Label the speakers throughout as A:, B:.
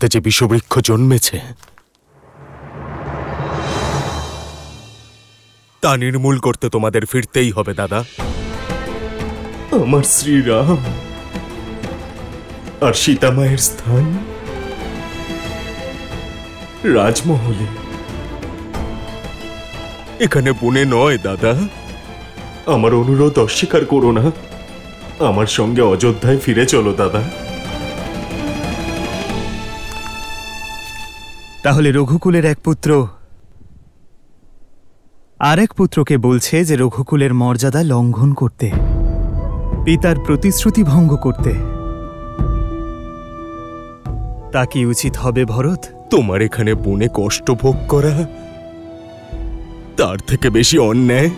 A: যে বিষবৃক্ষ জন্মেছে তা নির্মূল করতে তোমাদের ফিরতেই হবে দাদা।
B: আমার শ্রীরাম আর সীতামায়ের স্থান রাজমহলে,
A: এখানে বনে নয় দাদা।
B: আমার অনুরোধ অস্বীকার করো না, আমার সঙ্গে অযোধ্যায় ফিরে চলো দাদা।
C: তাহলে রঘুকুলের এক পুত্র আরেক পুত্রকে বলছে যে রঘুকুলের মর্যাদা লঙ্ঘন করতে, পিতার প্রতিশ্রুতি ভঙ্গ করতে। তা কি উচিত হবে ভরত?
A: তোমার এখানে বনে কষ্ট ভোগ করা তার থেকে বেশি অন্যায়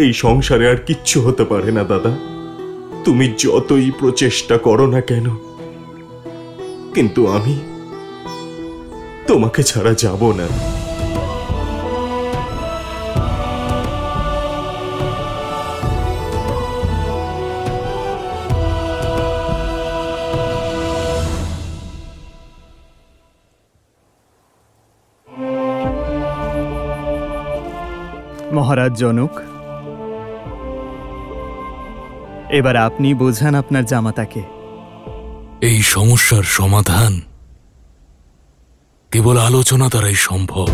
B: এই সংসারে আর কিচ্ছু হতে পারে না দাদা, তুমি যতই প্রচেষ্টা করো না কেন। কিন্তু আমি তোমাকে ছাড়া যাব না।
C: মহারাজ জনক, এবার আপনি বোঝান আপনার জামাতাকে।
D: এই সমস্যার সমাধান কেবল আলোচনা দ্বারাই সম্ভব।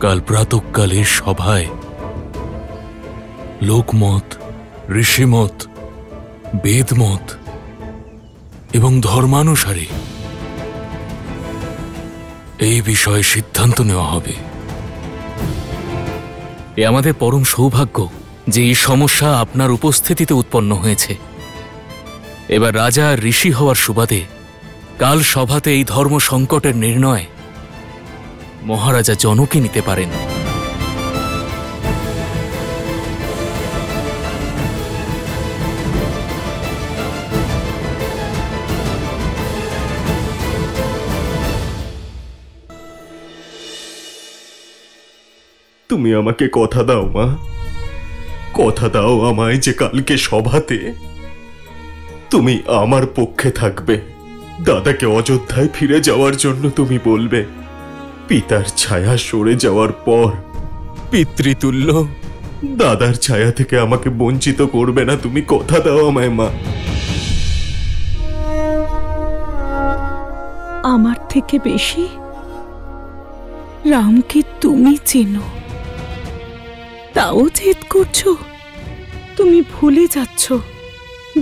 D: কাল প্রাতঃকালের সভায় লোকমত, ঋষিমত, বেদমত এবং ধর্মানুসারে এই বিষয়ে সিদ্ধান্ত নেওয়া হবে। এ আমাদের পরম সৌভাগ্য যে এই সমস্যা আপনার উপস্থিতিতে উৎপন্ন হয়েছে। এবার রাজা আর ঋষি হওয়ার সুবাদে কাল সভাতে এই ধর্ম সংকটের নির্ণয় মহারাজা জনকই নিতে পারেন।
B: তুমি আমাকে কথা দাও মা, কথা দাও আমায় যে কালকে সভাতে তুমি আমার পক্ষে থাকবে। দাদাকে অযোধ্যায় ফিরে যাওয়ার জন্য তুমি বলবে। পিতার ছায়া সরে যাওয়ার পর
A: পিতৃতুল্য
B: দাদার ছায়া থেকে আমাকে বঞ্চিত করবে না। তুমি কথা দাও আমায় মা।
E: আমার থেকে বেশি রামকে তুমি চেনো, তাও জেদ করছো। তুমি ভুলে যাচ্ছ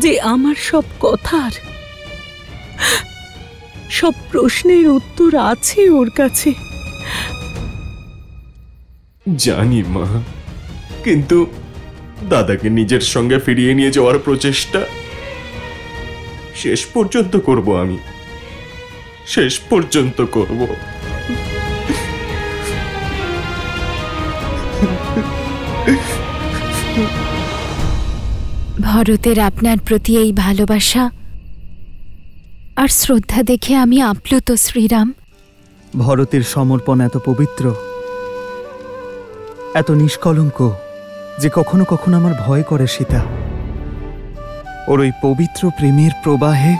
E: যে আমার সব কথার, সব প্রশ্নের উত্তর আছে ওর কাছে।
B: জানি মা, কিন্তু দাদাকে নিজের সঙ্গে ফিরিয়ে নিয়ে যাওয়ার প্রচেষ্টা শেষ পর্যন্ত করব। আমি শেষ পর্যন্ত করব।
F: ভরতের আপনার প্রতি এই ভালোবাসা আর শ্রদ্ধা দেখে আমি আপ্লুত শ্রীরাম।
C: ভরতের সমর্পণ এত পবিত্র, এত নিষ্কলঙ্ক যে কখনো কখনো আমার ভয় করে সীতা। ওর ওই পবিত্র প্রেমের প্রবাহে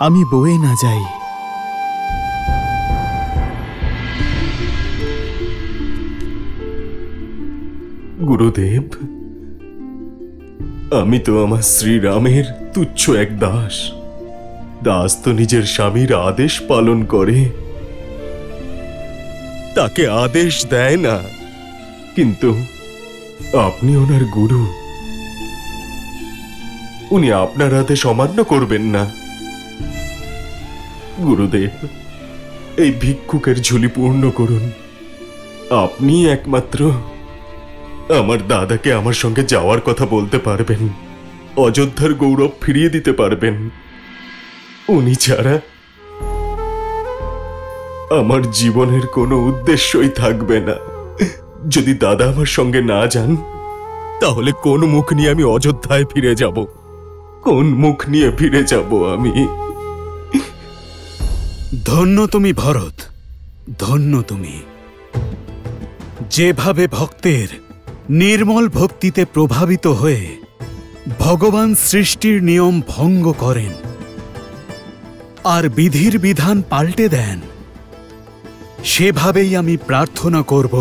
C: আমি বয়ে না যাই।
B: গুরুদেব, আমি তো আমার শ্রীরামের তুচ্ছ এক দাস। দাস তো নিজের স্বামীর আদেশ পালন করে,
A: তাকে আদেশ দেয় না।
B: কিন্তু আপনি ওনার গুরু, উনি আপনার আদেশ অমান্য করবেন না। গুরুদেব, এই ভিক্ষুকের ঝুলি পূর্ণ করুন। আপনি একমাত্র আমার দাদাকে আমার সঙ্গে যাওয়ার কথা বলতে পারবেন, অযোধ্যার গৌরব ফিরিয়ে দিতে পারবেন। উনি ছাড়া আমার জীবনের কোনো উদ্দেশ্যই থাকবে না। যদি দাদা আমার সঙ্গে না যান,
A: তাহলে কোন মুখ নিয়ে আমি অযোধ্যায় ফিরে যাব?
B: কোন মুখ নিয়ে ফিরে যাব আমি?
G: ধন্য তুমি ভরত, ধন্য তুমি। যেভাবে ভক্তের নির্মল ভক্তিতে প্রভাবিত হয়ে ভগবান সৃষ্টির নিয়ম ভঙ্গ করেন আর বিধির বিধান পাল্টে দেন, সেভাবেই আমি প্রার্থনা করব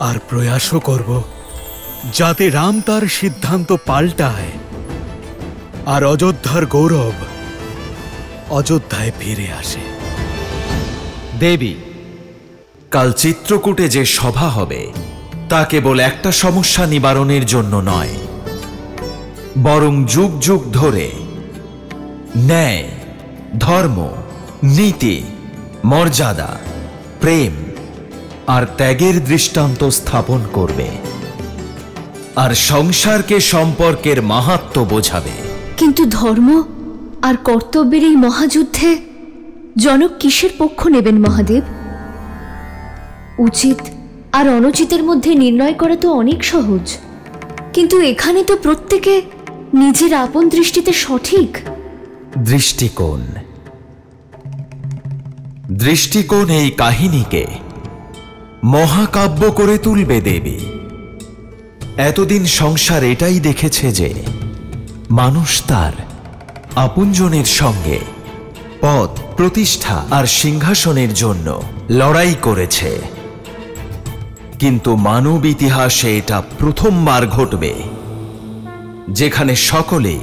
G: আর প্রয়াসও করব যাতে রাম তার সিদ্ধান্ত পাল্টায় আর অযোধ্যার গৌরব অযোধ্যায় ফিরে আসে।
H: দেবী, কাল চিত্রকূটে যে সভা হবে তা কেবল একটা সমস্যা নিবারণের জন্য নয়, বরং যুগ যুগ ধরে ন্যায়, ধর্ম, নীতি, মর্যাদা, প্রেম আর ত্যাগের দৃষ্টান্ত স্থাপন করবে আর সংসারকে সম্পর্কের মাহাত্ম্য বোঝাবে।
I: কিন্তু ধর্ম আর কর্তব্যের এই মহাযুদ্ধে জনক কিসের পক্ষ নেবেন মহাদেব? উচিত আর অনুচিতের মধ্যে নির্ণয় করা তো অনেক সহজ, কিন্তু এখানে তো প্রত্যেকে নিজের আপন দৃষ্টিতে সঠিক।
H: দৃষ্টিকোণ, দৃষ্টিকোণ এই কাহিনীকে মহাকাব্য করে তুলবে দেবী। এতদিন সংসার এটাই দেখেছে যে মানুষ তার আপনজনের সঙ্গে পদ, প্রতিষ্ঠা আর সিংহাসনের জন্য লড়াই করেছে, কিন্তু মানব ইতিহাসে এটা প্রথমবার ঘটবে যেখানে সকলেই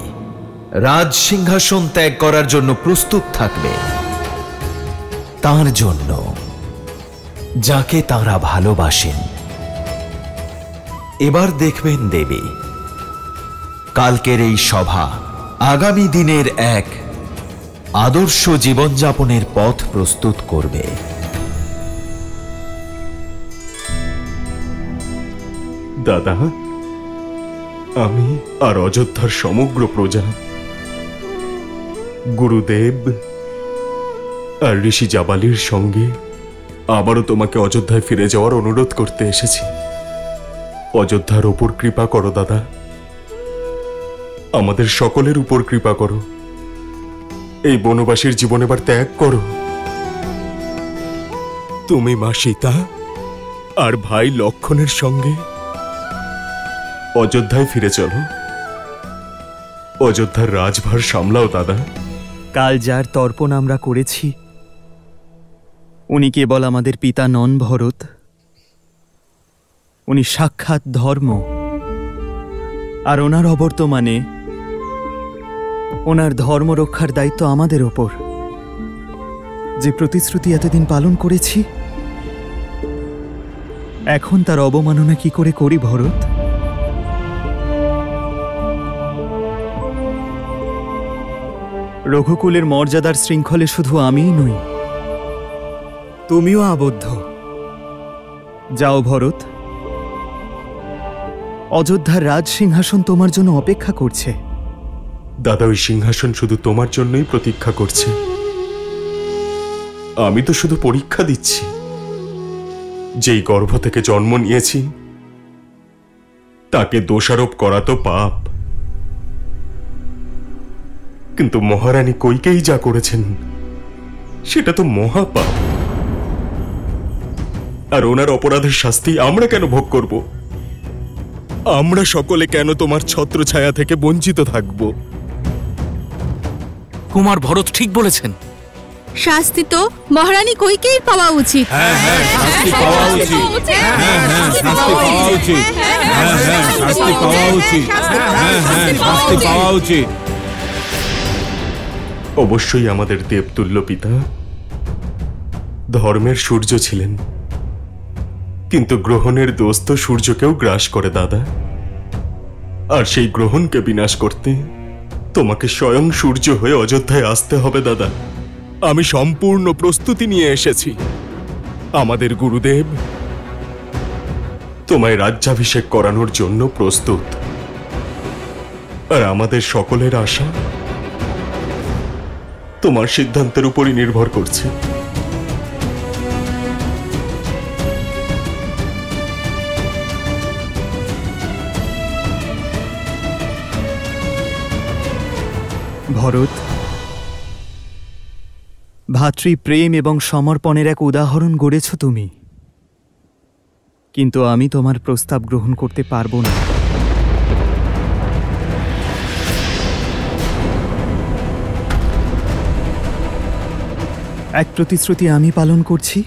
H: রাজ সিংহাসন ত্যাগ করার জন্য প্রস্তুত থাকবে তার জন্য যাকে তাঁরা ভালোবাসেন। এবার দেখবেন দেবী, কালকের এই সভা আগামী দিনের এক আদর্শ জীবনযাপনের পথ প্রস্তুত করবে।
B: দাদা, আমি আর অযোধ্যার সমগ্র প্রজা, গুরুদেব আর ঋষি জাবালির সঙ্গে আবারও তোমাকে অযোধ্যায় ফিরে যাওয়ার অনুরোধ করতে এসেছি। অযোধ্যার উপর কৃপা করো দাদা, আমাদের সকলের উপর কৃপা করো। এই বনবাসীর জীবন এবার ত্যাগ করো।
A: তুমি মা সীতা আর ভাই লক্ষণের সঙ্গে
B: অযোধ্যায় ফিরে চলো। অযোধ্যার রাজভার সামলাও দাদা।
C: কাল যার তর্পণ আমরা করেছি উনি কেবল আমাদের পিতা নন ভরত, উনি সাক্ষাৎ ধর্ম। আর ওনার অবর্তমানে ওনার ধর্ম রক্ষার দায়িত্ব আমাদের ওপর। যে প্রতিশ্রুতি এতদিন পালন করেছি, এখন তার অবমাননা কি করে করি ভরত? রঘুকুলের মর্যাদার শৃঙ্খলে শুধু আমিই নই, তুমিও আবদ্ধ। যাও ভরত, অযোধ্যার রাজ সিংহাসন তোমার জন্য অপেক্ষা করছে।
B: দাদা, ওই সিংহাসন শুধু তোমার জন্যই প্রতীক্ষা করছে। আমি তো শুধু পরীক্ষা দিচ্ছি। যেই গর্ভ থেকে জন্ম নিয়েছি তাকে দোষারোপ করা তো পাপ, কিন্তু মহারানী কইকেই যা করেছেন সেটা তো মহাপাপ। আর ওনার অপরাধের শাস্তি আমরা কেন ভোগ করব?
A: আমরা সকলে কেন তোমার ছত্রছায়া থেকে বঞ্চিত থাকব?
D: কুমার ভরত ঠিক বলেছেন।
E: শাস্তি তো মহারানী কইকেই পাওয়া উচিত।
A: শাস্তি পাওয়া উচিত। শাস্তি পাওয়া উচিত। শাস্তি পাওয়া উচিত।
B: অবশ্যই আমাদের দেবতুল্য পিতা ধর্মের সূর্য ছিলেন, কিন্তু গ্রহণের দোষ তো সূর্যকেও গ্রাস করে দাদা। আর সেই গ্রহণকে বিনাশ করতে তোমাকে স্বয়ং সূর্য হয়ে অযোধ্যায় আসতে হবে দাদা।
A: আমি সম্পূর্ণ প্রস্তুতি নিয়ে এসেছি। আমাদের গুরুদেব
B: তোমায় রাজ্যাভিষেক করানোর জন্য প্রস্তুত। আর আমাদের সকলের আশা তোমার সিদ্ধান্তের উপরই নির্ভর করছে।
C: ভরত, ভাতৃপ্রেম এবং সমর্পণের এক উদাহরণ গড়েছ তুমি, কিন্তু আমি তোমার প্রস্তাব গ্রহণ করতে পারবো না। এক প্রতিশ্রুতি আমি পালন করছি,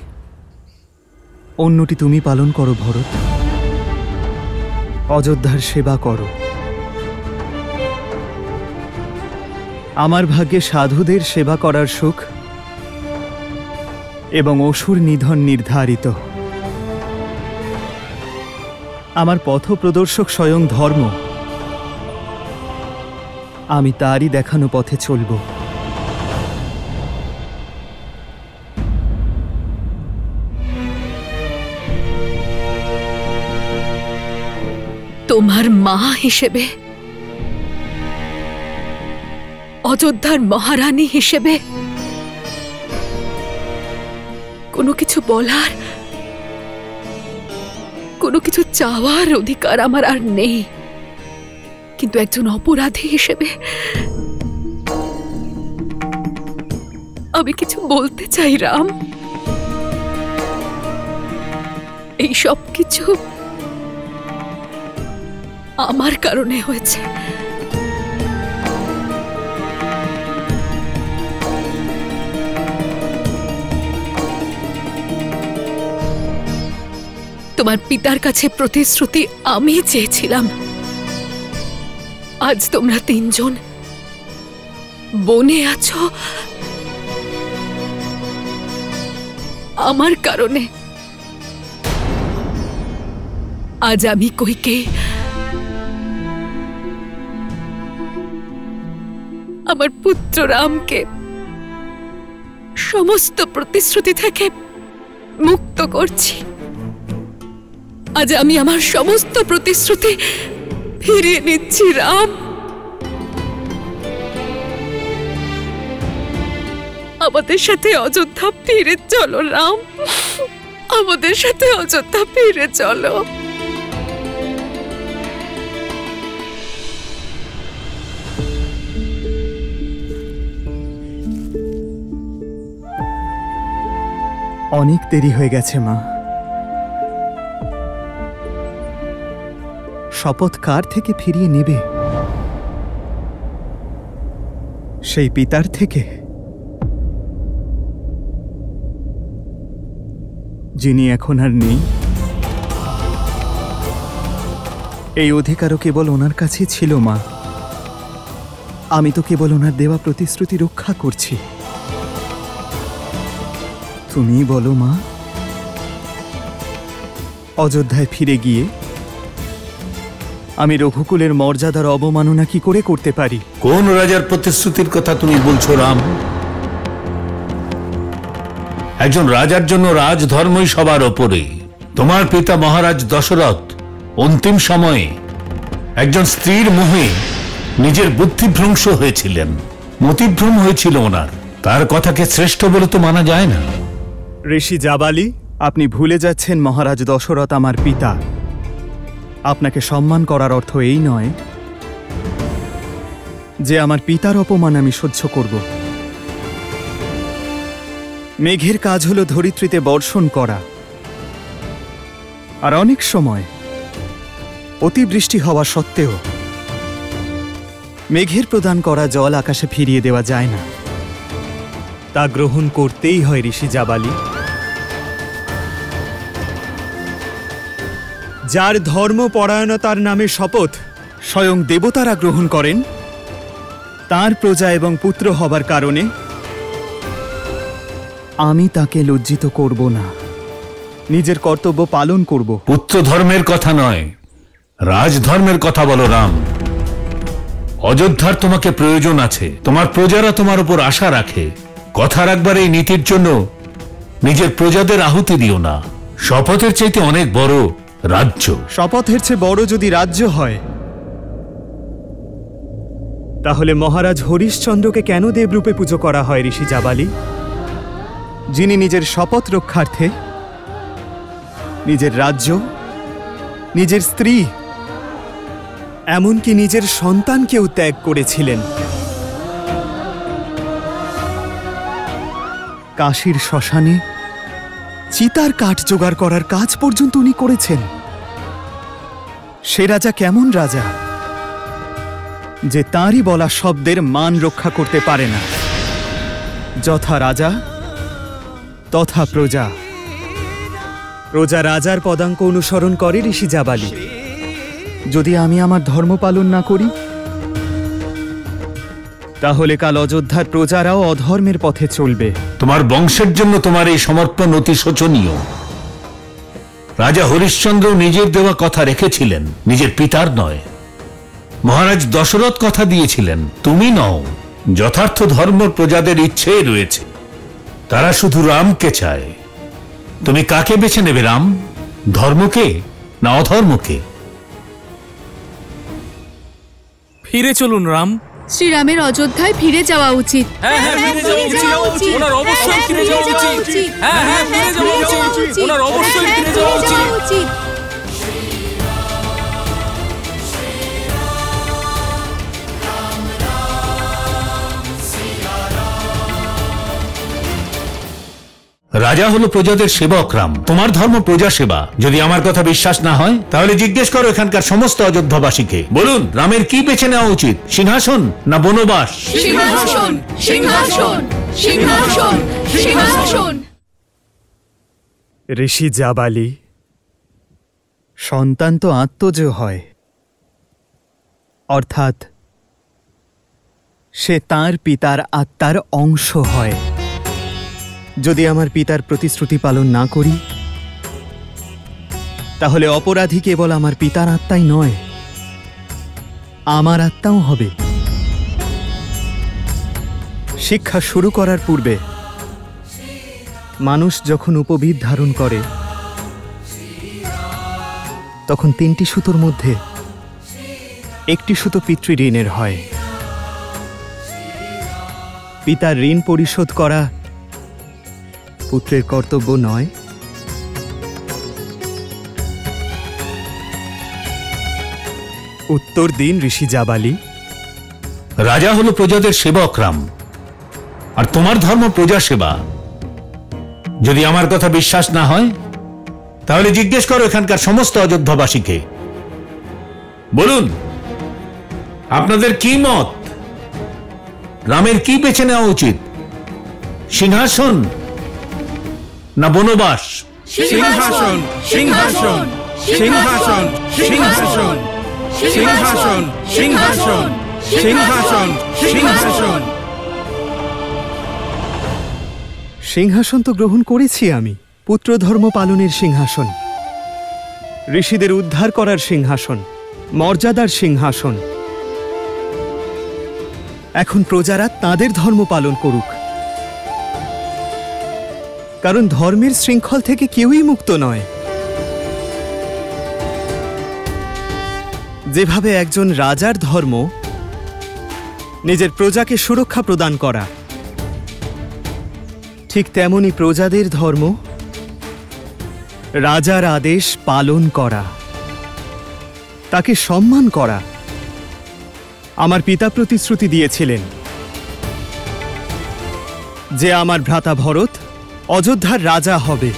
C: অন্যটি তুমি পালন করো ভরত। অযোধ্যার সেবা করো। আমার ভাগ্যে সাধুদের সেবা করার সুখ এবং অসুর নিধন নির্ধারিত। আমার পথপ্রদর্শক স্বয়ং ধর্ম, আমি তারই দেখানো পথে চলব।
E: তোমার মা হিসেবে, অযোধ্যার মহারানী হিসেবে কোনো কিছু বলার, কোনো কিছু চাওয়ার অধিকার আমার আর নেই, কিন্তু একজন অপরাধী হিসেবে আমি কিছু বলতে চাই রাম। এই সব কিছু আমার কারণে হয়েছে। তোমার পিতার কাছে প্রতিশ্রুতি আমি চেয়েছিলাম। আজ তোমরা তিনজন বনে আছো আমার কারণে। আজ আমি কইকেয়ী আমার পুত্র রামকে সমস্ত প্রতিশ্রুতি থেকে মুক্ত করছি। আজ আমি আমার সমস্ত প্রতিশ্রুতি ফিরিয়ে নিচ্ছি রাম। আমাদের সাথে অযোধ্যা ফিরে চলো রাম, আমাদের সাথে অযোধ্যা ফিরে চলো।
C: অনেক দেরি হয়ে গেছে মা। শপথ কার থেকে ফিরিয়ে নেবে? সেই পিতার থেকে, যিনি এখন আর নেই। এই অধিকারও কেবল ওনার কাছেই ছিল মা। আমি তো কেবল ওনার দেওয়া প্রতিশ্রুতি রক্ষা করছি। তুমি বলো মা, অযোধ্যায় ফিরে গিয়ে আমি রঘুকুলের মর্যাদার অবমাননা কি করে করতে পারি?
J: কোন রাজার প্রতিশ্রুতির কথা তুমি বলছো রাম? একজন রাজার জন্য রাজধর্মই সবার ওপরে। তোমার পিতা মহারাজ দশরথ অন্তিম সময়ে একজন স্ত্রীর মোহে নিজের বুদ্ধিভ্রংশ হয়েছিলেন, মতিভ্রম হয়েছিল ওনার। তার কথাকে শ্রেষ্ঠ বলে তো মানা যায় না।
C: ঋষি জাবালি, আপনি ভুলে যাচ্ছেন মহারাজ দশরথ আমার পিতা। আপনাকে সম্মান করার অর্থ এই নয় যে আমার পিতার অপমান আমি সহ্য করব। মেঘের কাজ হলো ধরিত্রীতে বর্ষণ করা, আর অনেক সময় অতিবৃষ্টি হওয়া সত্ত্বেও মেঘের প্রদান করা জল আকাশে ফিরিয়ে দেওয়া যায় না। তা গ্রহণ করতেই হয় ঋষি জাবালি। যার ধর্মপরায়ণতার নামে শপথ স্বয়ং দেবতারা গ্রহণ করেন, তার প্রজা এবং পুত্র হবার কারণে আমি তাকে লজ্জিত করব না। নিজের কর্তব্য পালন করব।
J: পুত্র ধর্মের কথা নয়, রাজধর্মের কথা বলো রাম। অযোধ্যার তোমাকে প্রয়োজন আছে, তোমার প্রজারা তোমার উপর আশা রাখে। কথা রাখবার এই নীতির জন্য নিজের প্রজাদের আহুতি দিও না। শপথের চাইতে অনেক বড় রাজ্য।
C: শপথের চেয়ে বড় যদি রাজ্য হয়, তাহলে মহারাজ হরিশ্চন্দ্রকে কেন দেবরূপে পুজো করা হয় ঋষি জাবালি? যিনি নিজের শপথ রক্ষার্থে নিজের রাজ্য, নিজের স্ত্রী, এমনকি নিজের সন্তানকেও ত্যাগ করেছিলেন। কাশীর শ্মশানে চিতার কাঠ জোগাড় করার কাজ পর্যন্ত উনি করেছেন। সে রাজা কেমন রাজা যে তাঁরই বলা শব্দের মান রক্ষা করতে পারে না? যথা রাজা তথা প্রজা। প্রজা রাজার পদাঙ্ক অনুসরণ করে ঋষি জাবালি। যদি আমি আমার ধর্ম পালন না করি, তাহলে কাল অযোধ্যার প্রজারাও অধর্মের পথে চলবে।
J: তোমার বংশের জন্য তোমার এই সমর্পণ অতি শোচনীয়। রাজা হরিশ্চন্দ্র নিজের দেওয়া কথা রেখেছিলেন, নিজের পিতার নয়। মহারাজ দশরথ কথা দিয়েছিলেন, তুমি নও। যথার্থ ধর্ম প্রজাদের ইচ্ছেই রয়েছে, তারা শুধু রামকে চায়। তুমি কাকে বেছে নেবে, রাম, ধর্মকে না অধর্মকে?
D: ফিরে চলুন রাম।
E: শ্রীরামের অযোধ্যায় ফিরে যাওয়া উচিত।
D: হ্যাঁ হ্যাঁ, ফিরে যাওয়া উচিত। ওনার অবশ্যই ফিরে যাওয়া উচিত। হ্যাঁ হ্যাঁ, ফিরে যাওয়া উচিত। ওনার অবশ্যই ফিরে যাওয়া উচিত।
J: রাজা হলো প্রজাদের সেবক রাম। তোমার ধর্ম প্রজা সেবা। যদি আমার কথা বিশ্বাস না হয়, তাহলে জিজ্ঞেস করো এখানকার সমস্ত অযোধ্যাবাসীকে। বলুন, রামের কি বেছে নেওয়া উচিত, সিংহাসন না বনবাস?
E: সিংহাসন, সিংহাসন, সিংহাসন, সিংহাসন।
C: ঋষি জাবালি, সন্তান তো আত্মজ হয়, অর্থাৎ সে তার পিতার আত্মার অংশ হয়। যদি আমার পিতার প্রতিশ্রুতি পালন না করি, তাহলে অপরাধী কেবল আমার পিতার আত্মাই নয়, আমার আত্মাও হবে। শিক্ষা শুরু করার পূর্বে মানুষ যখন উপবিদ ধারণ করে, তখন 3টি সুতোর মধ্যে একটি সুতো পিতৃঋণের হয়। পিতার ঋণ পরিশোধ করা পুত্রের কর্তব্য নয়, উত্তর দিন ঋষি জাবালি।
J: রাজা হলো প্রজাদের সেবক রাম, আর তোমার ধর্ম প্রজা সেবা। যদি আমার কথা বিশ্বাস না হয়, তাহলে জিজ্ঞেস করো এখানকার সমস্ত অযোধ্যাবাসীকে। বলুন, আপনাদের কি মত? রামের কি বেছে নেওয়া উচিত, সিংহাসন না বনবাস?
A: সিংহাসন, সিংহাসন, সিংহাসন, সিংহাসন, সিংহাসন, সিংহাসন, সিংহাসন, সিংহাসন।
C: সিংহাসন তো গ্রহণ করেছি আমি, পুত্রধর্ম পালনের সিংহাসন, ঋষিদের উদ্ধার করার সিংহাসন, মর্যাদার সিংহাসন। এখন প্রজারা তাদের ধর্ম পালন করুক, কারণ ধর্মের শৃঙ্খল থেকে কেউই মুক্ত নয়। যেভাবে একজন রাজার ধর্ম নিজের প্রজাকে সুরক্ষা প্রদান করা, ঠিক তেমনি প্রজাদের ধর্ম রাজার আদেশ পালন করা, তাকে সম্মান করা। আমার পিতা প্রতিশ্রুতি দিয়েছিলেন যে আমার ভ্রাতা ভরত অযোধ্যার রাজা হবে,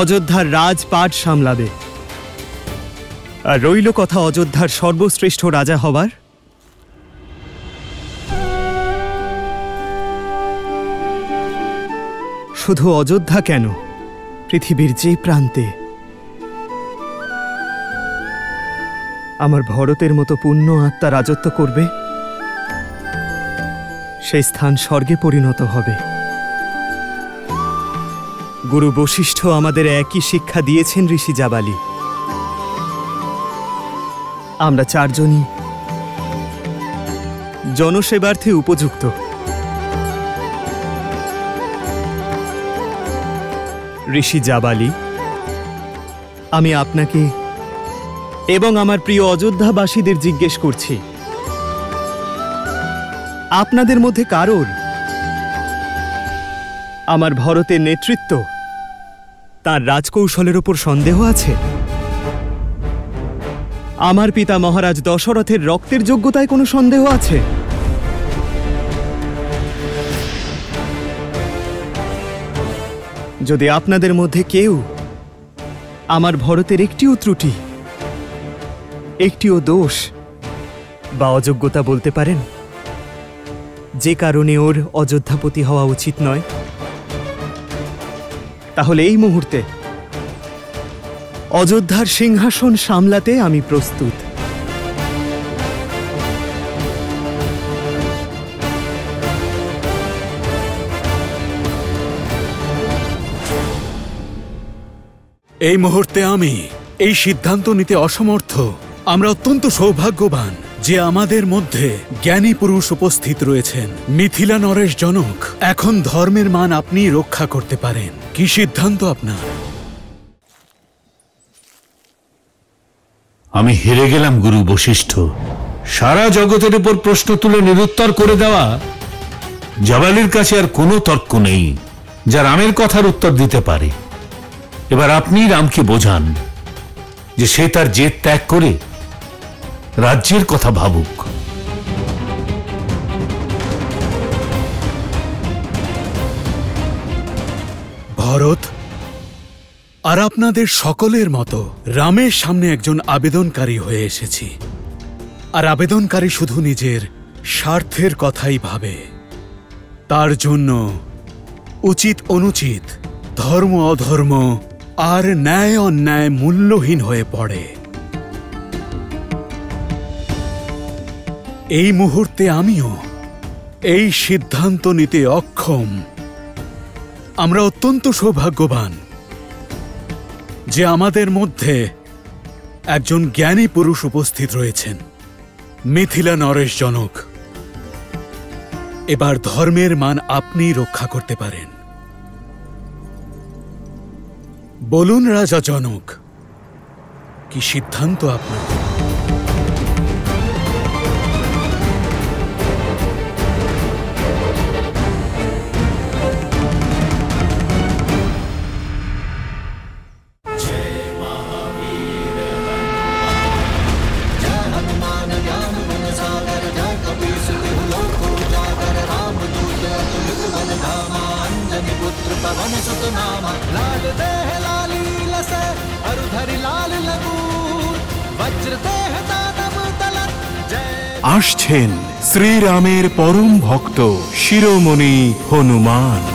C: অযোধ্যার রাজপাট সামলাবে। আর রইল কথা অযোধ্যার সর্বশ্রেষ্ঠ রাজা হবার। শুধু অযোধ্যা কেন, পৃথিবীর যে প্রান্তে আমার ভরতের মতো পুণ্য আত্মা রাজত্ব করবে, সেই স্থান স্বর্গে পরিণত হবে। গুরু বশিষ্ঠ আমাদের একই শিক্ষা দিয়েছেন ঋষি জাবালি। আমরা 4 জনই জনসেবার্থে উপযুক্ত। ঋষি জাবালি, আমি আপনাকে এবং আমার প্রিয় অযোধ্যাবাসীদের জিজ্ঞেস করছি, আপনাদের মধ্যে কারোর আমার ভরতের নেতৃত্ব, তার রাজকৌশলের উপর সন্দেহ আছে? আমার পিতা মহারাজ দশরথের রক্তের যোগ্যতায় কোনো সন্দেহ আছে? যদি আপনাদের মধ্যে কেউ আমার ভরতের একটিও ত্রুটি, একটিও দোষ বা অযোগ্যতা বলতে পারেন, যে কারণে ওর অযোধ্যাপতি হওয়া উচিত নয়, তাহলে এই মুহূর্তে অযোধ্যার সিংহাসন সামলাতে আমি প্রস্তুত।
G: এই মুহূর্তে আমি এই সিদ্ধান্ত নিতে অসমর্থ। আমরা অত্যন্ত সৌভাগ্যবান যে আমাদের মধ্যে জ্ঞানী পুরুষ উপস্থিত রয়েছেন। মিথিলা নরেশ জনক, এখন ধর্মের মান আপনি রক্ষা করতে পারেন। কি সিদ্ধান্ত আপনার?
J: আমি হেরে গেলাম গুরু বশিষ্ঠ। সারা জগতের উপর প্রশ্ন তুলে নিরুত্তর করে দেওয়া জাবালির কাছে আর কোনো তর্ক নেই যা রামের কথার উত্তর দিতে পারে। এবার আপনি রামকে বোঝান যে সে তার জেদ ত্যাগ করে রাজ্যের কথা ভাবুক।
G: ভরত আর আপনাদের সকলের মতো রামের সামনে একজন আবেদনকারী হয়ে এসেছি। আর আবেদনকারী শুধু নিজের স্বার্থের কথাই ভাবে। তার জন্য উচিত অনুচিত, ধর্ম অধর্ম আর ন্যায় অন্যায় মূল্যহীন হয়ে পড়ে। এই মুহূর্তে আমিও এই সিদ্ধান্ত নিতে অক্ষম। আমরা অত্যন্ত সৌভাগ্যবান যে আমাদের মধ্যে একজন জ্ঞানী পুরুষ উপস্থিত রয়েছেন, মিথিলা নরেশ জনক। এবার ধর্মের মান আপনি রক্ষা করতে পারেন। বলুন রাজা জনক, কি সিদ্ধান্ত আপনার?
K: আসছেন শ্রীরামের পরম ভক্ত শিরোমণি হনুমান।